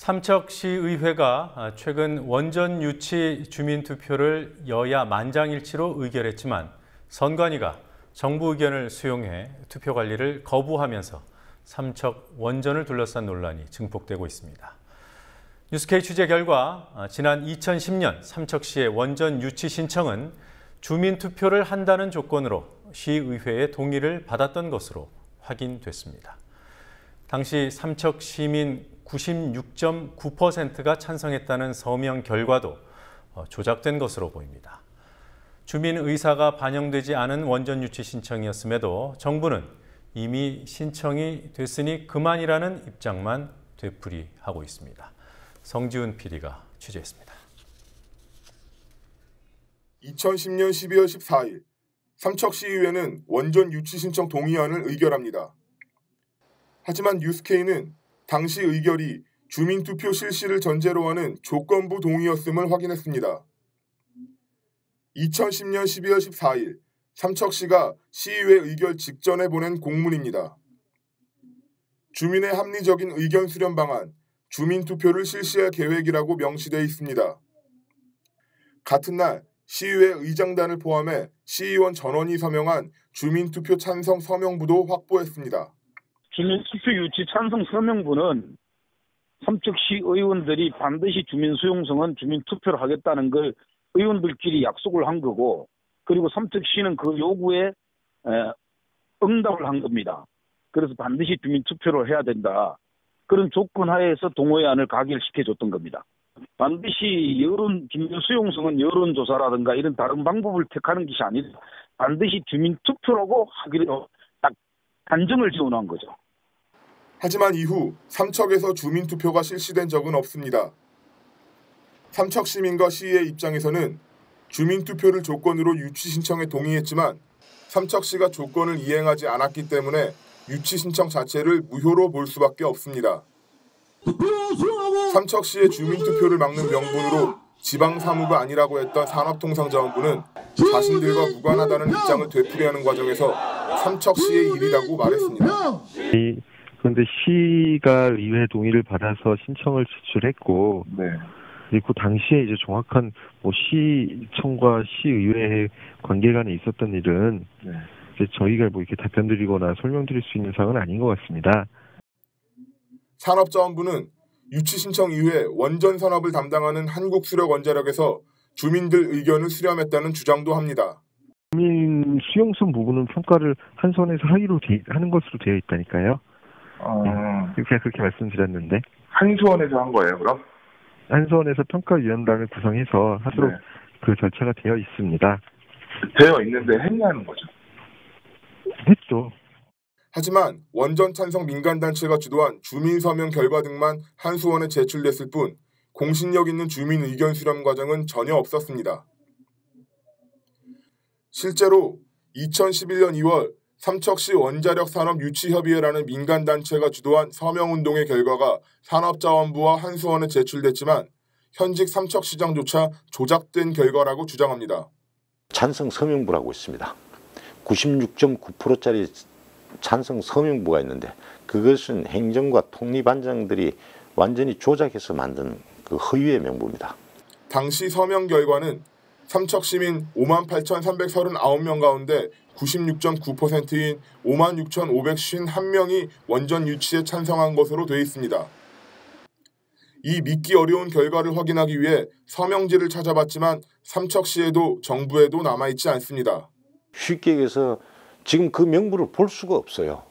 삼척시의회가 최근 원전 유치 주민투표를 여야 만장일치로 의결했지만 선관위가 정부 의견을 수용해 투표 관리를 거부하면서 삼척 원전을 둘러싼 논란이 증폭되고 있습니다. 뉴스K 취재 결과 지난 2010년 삼척시의 원전 유치 신청은 주민투표를 한다는 조건으로 시의회의 동의를 받았던 것으로 확인됐습니다. 당시 삼척 시민 96.9%가 찬성했다는 서명 결과도 조작된 것으로 보입니다. 주민 의사가 반영되지 않은 원전 유치 신청이었음에도 정부는 이미 신청이 됐으니 그만이라는 입장만 되풀이하고 있습니다. 성지훈 PD가 취재했습니다. 2010년 12월 14일 삼척시의회는 원전 유치 신청 동의안을 의결합니다. 하지만 뉴스K는 당시 의결이 주민투표 실시를 전제로 하는 조건부 동의였음을 확인했습니다. 2010년 12월 14일 삼척시가 시의회 의결 직전에 보낸 공문입니다. 주민의 합리적인 의견 수렴 방안, 주민투표를 실시할 계획이라고 명시되어 있습니다. 같은 날 시의회 의장단을 포함해 시의원 전원이 서명한 주민투표 찬성 서명부도 확보했습니다. 주민투표 유치 찬성 서명부는 삼척시 의원들이 반드시 주민 수용성은 주민투표를 하겠다는 걸 의원들끼리 약속을 한 거고, 그리고 삼척시는 그 요구에 응답을 한 겁니다. 그래서 반드시 주민투표를 해야 된다. 그런 조건 하에서 동의안을 가결시켜줬던 겁니다. 반드시 주민 수용성은 여론조사라든가 이런 다른 방법을 택하는 것이 아니라 반드시 주민투표라고 하기로 딱 단정을 지어놓은 거죠. 하지만 이후 삼척에서 주민투표가 실시된 적은 없습니다. 삼척 시민과 시의 입장에서는 주민투표를 조건으로 유치 신청에 동의했지만 삼척시가 조건을 이행하지 않았기 때문에 유치 신청 자체를 무효로 볼 수밖에 없습니다. 삼척시의 주민투표를 막는 명분으로 지방사무가 아니라고 했던 산업통상자원부는 자신들과 무관하다는 입장을 되풀이하는 과정에서 삼척시의 일이라고 말했습니다. 그런데 시가 의회 동의를 받아서 신청을 제출했고, 그리고 당시에 이제 정확한 시청과 시의회의 관계간에 있었던 일은 이제 저희가 이렇게 답변드리거나 설명드릴 수 있는 사항은 아닌 것 같습니다. 산업자원부는 유치 신청 이후에 원전 산업을 담당하는 한국수력원자력에서 주민들 의견을 수렴했다는 주장도 합니다. 주민 수용성 부분은 평가를 한 선에서 하는 것으로 되어 있다니까요. 그렇게 말씀드렸는데. 한수원에서 한 거예요, 그럼? 한수원에서 평가위원단을 구성해서 하도록 그 절차가 되어 있습니다. 되어 있는데 했냐는 거죠? 했죠. 하지만 원전 찬성 민간단체가 주도한 주민 서명 결과 등만 한수원에 제출됐을 뿐 공신력 있는 주민 의견 수렴 과정은 전혀 없었습니다. 실제로 2011년 2월 삼척시 원자력 산업 유치협의회라는 민간단체가 주도한 서명운동의 결과가 산업자원부와 한수원에 제출됐지만 현직 삼척시장조차 조작된 결과라고 주장합니다. 찬성 서명부라고 있습니다. 96.9%짜리 찬성 서명부가 있는데 그것은 행정과 통리반장들이 완전히 조작해서 만든 그 허위의 명부입니다. 당시 서명 결과는 삼척시민 58,339명 가운데 96.9%인 56,551명이 원전 유치에 찬성한 것으로 되어 있습니다. 이 믿기 어려운 결과를 확인하기 위해 서명지를 찾아봤지만 삼척시에도 정부에도 남아있지 않습니다. 쉽게 얘기해서 지금 그 명부를 볼 수가 없어요.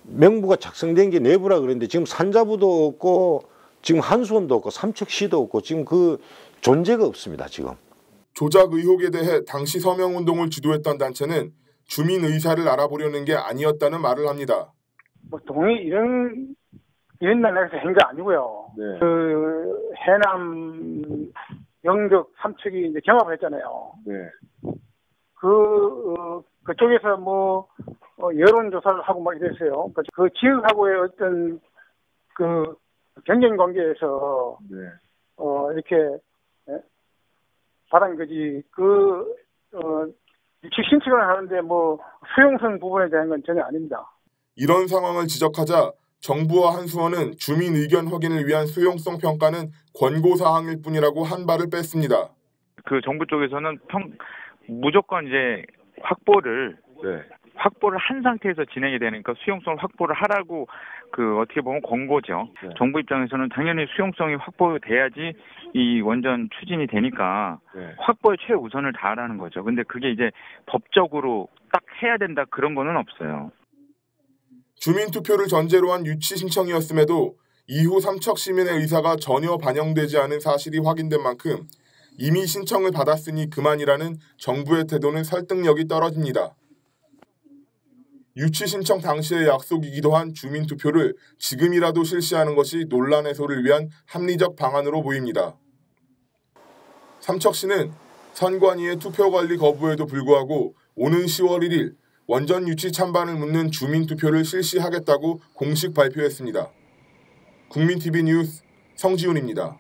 명부가 작성된 게 내부라 그랬는데 지금 산자부도 없고 지금 한수원도 없고 삼척시도 없고 지금 그 존재가 없습니다. 지금. 조작 의혹에 대해 당시 서명운동을 주도했던 단체는 주민 의사를 알아보려는 게 아니었다는 말을 합니다. 동의 이런 날에서 한 게 아니고요. 그 해남 영적 삼척이 이제 경합했잖아요. 그쪽에서 여론조사를 하고 막 이랬어요. 그 지역하고의 어떤 그 경쟁 관계에서 이렇게 받은 거지. 유치 신청을 하는데 수용성 부분에 대한 건 전혀 아닙니다. 이런 상황을 지적하자 정부와 한수원은 주민 의견 확인을 위한 수용성 평가는 권고사항일 뿐이라고 한 발을 뺐습니다. 그 정부 쪽에서는 무조건 이제 확보를 한 상태에서 진행이 되니까 수용성을 확보를 하라고 어떻게 보면 권고죠. 정부 입장에서는 당연히 수용성이 확보돼야지 이 원전 추진이 되니까 확보에 최우선을 다하라는 거죠. 근데 그게 이제 법적으로 딱 해야 된다 그런 거는 없어요. 주민투표를 전제로 한 유치 신청이었음에도 이후 삼척 시민의 의사가 전혀 반영되지 않은 사실이 확인된 만큼 이미 신청을 받았으니 그만이라는 정부의 태도는 설득력이 떨어집니다. 유치 신청 당시의 약속이기도 한 주민투표를 지금이라도 실시하는 것이 논란 해소를 위한 합리적 방안으로 보입니다. 삼척시는 선관위의 투표 관리 거부에도 불구하고 오는 10월 1일 원전 유치 찬반을 묻는 주민투표를 실시하겠다고 공식 발표했습니다. 국민TV 뉴스 성지훈입니다.